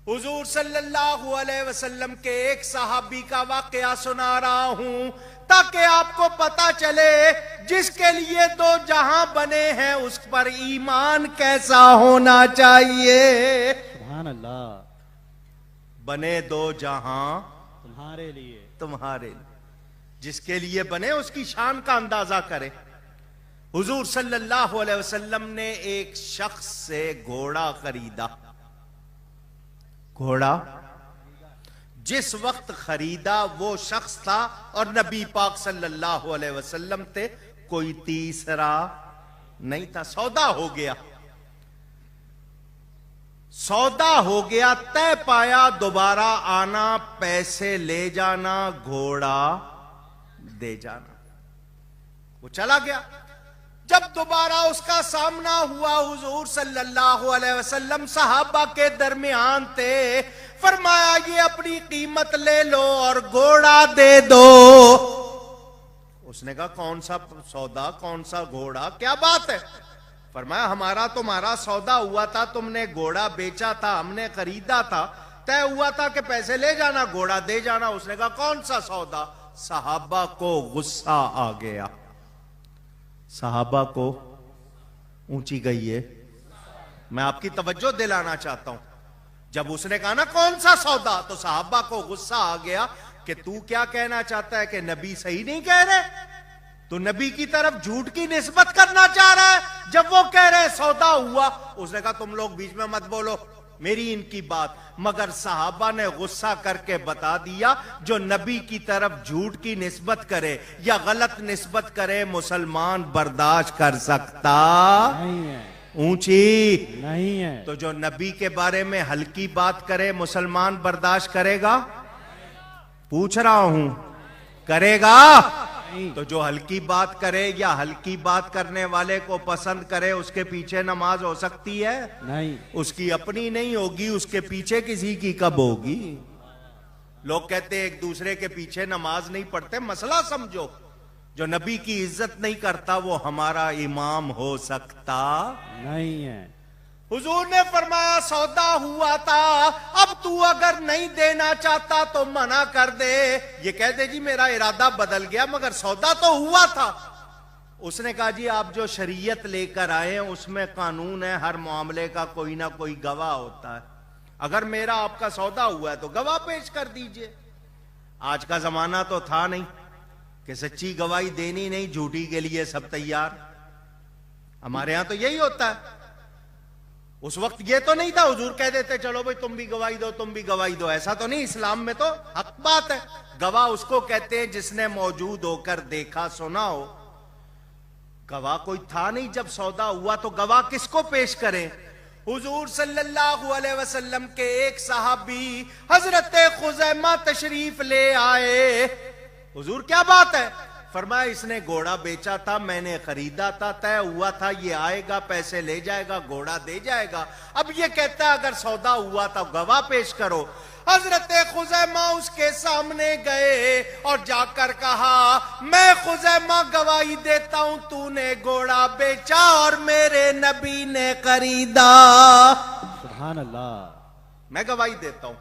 हुजूर सल्लल्लाहु अलैहि वसल्लम के एक सहाबी का वाकया सुना रहा हूं ताकि आपको पता चले जिसके लिए दो जहां बने हैं उस पर ईमान कैसा होना चाहिए। सुभान अल्लाह। बने दो जहां तुम्हारे लिए, तुम्हारे लिए, जिसके लिए बने उसकी शान का अंदाजा करें। हुजूर सल्लल्लाहु अलैहि वसल्लम ने एक शख्स से घोड़ा खरीदा। घोड़ा जिस वक्त खरीदा वो शख्स था और नबी पाक सल्लल्लाहु अलैहि वसल्लम थे, कोई तीसरा नहीं था। सौदा हो गया, सौदा हो गया, तय पाया, दोबारा आना, पैसे ले जाना, घोड़ा दे जाना। वो चला गया। जब दोबारा उसका सामना हुआ हुजूर सल्लल्लाहु अलैहि वसल्लम सहाबा के दरमियान थे। फरमाया ये अपनी कीमत ले लो और घोड़ा दे दो। उसने कहा कौन सा सौदा, कौन सा घोड़ा, क्या बात है? फरमाया हमारा तुम्हारा सौदा हुआ था, तुमने घोड़ा बेचा था, हमने खरीदा था, तय हुआ था कि पैसे ले जाना, घोड़ा दे जाना। उसने कहा कौन सा सौदा? सहाबा को गुस्सा आ गया। सहाबा को ऊंची गई है। मैं आपकी तवज्जो दिलाना चाहता हूं। जब उसने कहा ना कौन सा सौदा, तो सहाबा को गुस्सा आ गया कि तू क्या कहना चाहता है कि नबी सही नहीं कह रहे? तो नबी की तरफ झूठ की निस्बत करना चाह रहा है जब वो कह रहे सौदा हुआ। उसने कहा तुम लोग बीच में मत बोलो, मेरी इनकी बात। मगर सहाबा ने गुस्सा करके बता दिया जो नबी की तरफ झूठ की निस्बत करे या गलत निस्बत करे मुसलमान बर्दाश्त कर सकता नहीं है, ऊंची नहीं है। तो जो नबी के बारे में हल्की बात करे मुसलमान बर्दाश्त करेगा? पूछ रहा हूं, करेगा? तो जो हल्की बात करे या हल्की बात करने वाले को पसंद करे उसके पीछे नमाज हो सकती है? नहीं। उसकी अपनी नहीं होगी, उसके पीछे किसी की कब होगी? लोग कहते हैं एक दूसरे के पीछे नमाज नहीं पढ़ते। मसला समझो, जो नबी की इज्जत नहीं करता वो हमारा इमाम हो सकता नहीं है। हुजूर ने फरमाया सौदा हुआ था, अब तू अगर नहीं देना चाहता तो मना कर दे। ये कह दे जी मेरा इरादा बदल गया, मगर सौदा तो हुआ था। उसने कहा जी आप जो शरीयत लेकर आए हैं उसमें कानून है हर मामले का कोई ना कोई गवाह होता है। अगर मेरा आपका सौदा हुआ है तो गवाह पेश कर दीजिए। आज का जमाना तो था नहीं कि सच्ची गवाही देनी नहीं, झूठी के लिए सब तैयार। हमारे यहां तो यही होता है। उस वक्त ये तो नहीं था हुजूर कह देते चलो भाई तुम भी गवाही दो, तुम भी गवाही दो, ऐसा तो नहीं। इस्लाम में तो हक बात है। गवाह उसको कहते हैं जिसने मौजूद होकर देखा सुना हो। गवाह कोई था नहीं जब सौदा हुआ, तो गवाह किसको पेश करें? हुजूर सल्लल्लाहु अलैहि वसल्लम के एक सहाबी हजरत खुजैमा तशरीफ ले आए। हुजूर क्या बात है? फरमाया इसने घोड़ा बेचा था, मैंने खरीदा था, तय हुआ था ये आएगा, पैसे ले जाएगा, घोड़ा दे जाएगा। अब ये कहता है अगर सौदा हुआ था गवाह पेश करो। हजरत खुजैमा उसके सामने गए और जाकर कहा मैं खुजैमा गवाही देता हूं तूने घोड़ा बेचा और मेरे नबी ने खरीदा। सुभान अल्लाह। मैं गवाही देता हूं।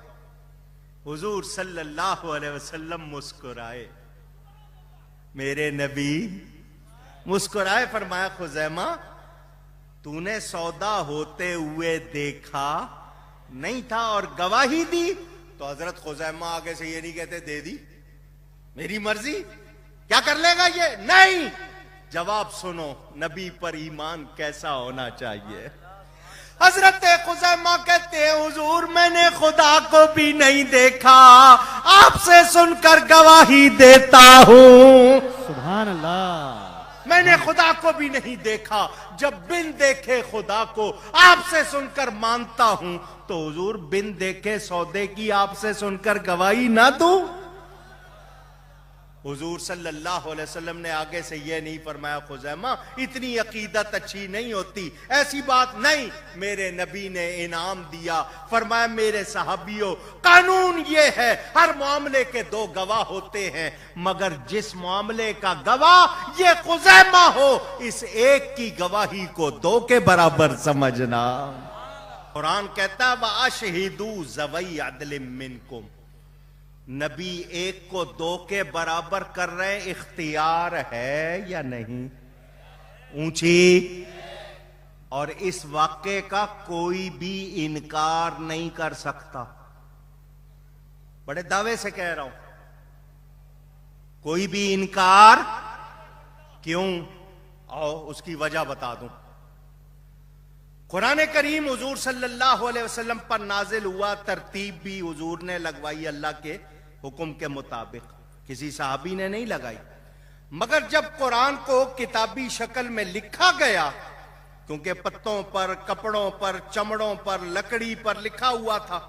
हुजूर सल्लल्लाहु अलैहि वसल्लम मुस्कुराए, मेरे नबी मुस्कुराए। फरमाया खुजैमा तूने सौदा होते हुए देखा नहीं था और गवाही दी? तो हजरत खुजैमा आगे से ये नहीं कहते दे दी, मेरी मर्जी, क्या कर लेगा ये? नहीं। जवाब सुनो, नबी पर ईमान कैसा होना चाहिए। हजरत खुजैमा कहते हैं हुजूर मैंने खुदा को भी नहीं देखा, आपसे सुनकर गवाही देता हूं। सुभान अल्लाह। मैंने खुदा को भी नहीं देखा, जब बिन देखे खुदा को आपसे सुनकर मानता हूं, तो हुजूर बिन देखे सौदे की आपसे सुनकर गवाही ना दूं? हुजूर सल्लल्लाहु अलैहि वसल्लम ने आगे से यह नहीं फरमाया खुजैमा इतनी अकीदत अच्छी नहीं होती, ऐसी बात नहीं। मेरे नबी ने इनाम दिया, फरमाया मेरे सहाबियों कानून ये है हर मामले के दो गवाह होते हैं, मगर जिस मामले का गवाह ये खुजैमा हो, इस एक की गवाही को दो के बराबर समझना। कुरान कहता है वाशहिदू ज़वई अदल मिनकुम, नबी एक को दो के बराबर कर रहे, इख्तियार है या नहीं? ऊंची। और इस वाक्य का कोई भी इनकार नहीं कर सकता, बड़े दावे से कह रहा हूं, कोई भी इनकार। क्यों? आओ उसकी वजह बता दूं। कुरान करीम हुजूर सल्लल्लाहु अलैहि वसल्लम पर नाजिल हुआ, तरतीब भी हुजूर ने लगवाई अल्लाह के हुक्म के मुताबिक, किसी साहबी ने नहीं लगाई। मगर जब कुरान को किताबी शक्ल में लिखा गया, क्योंकि पत्तों पर, कपड़ों पर, चमड़ों पर, लकड़ी पर लिखा हुआ था,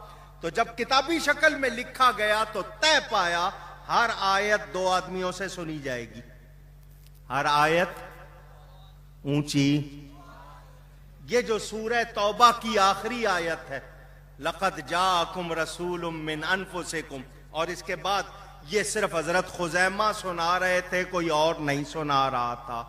तो जब किताबी शक्ल में लिखा गया तो तय पाया हर आयत दो आदमियों से सुनी जाएगी, हर आयत ऊंची। ये जो सूरह तौबा की आखिरी आयत है, लक़द जाअकुम रसूलुम मिन अनफुसिकुम, और इसके बाद ये सिर्फ हजरत खुजैमा सुना रहे थे, कोई और नहीं सुना रहा था।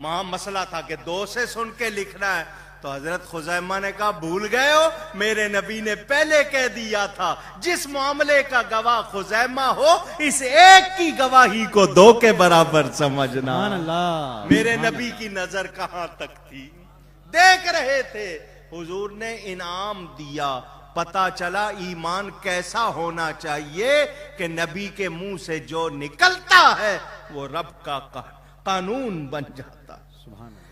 वहां मसला था कि दो से सुन के लिखना है, तो हजरत खुजैमा ने कहा भूल गए हो, मेरे नबी ने पहले कह दिया था जिस मामले का गवाह खुजैमा हो, इस एक की गवाही को दो के बराबर समझना। सुभान अल्लाह। मेरे नबी की नजर कहां तक थी, देख रहे थे। हुजूर ने इनाम दिया, पता चला ईमान कैसा होना चाहिए कि नबी के मुंह से जो निकलता है वो रब का कानून बन जाता। सुभान अल्लाह।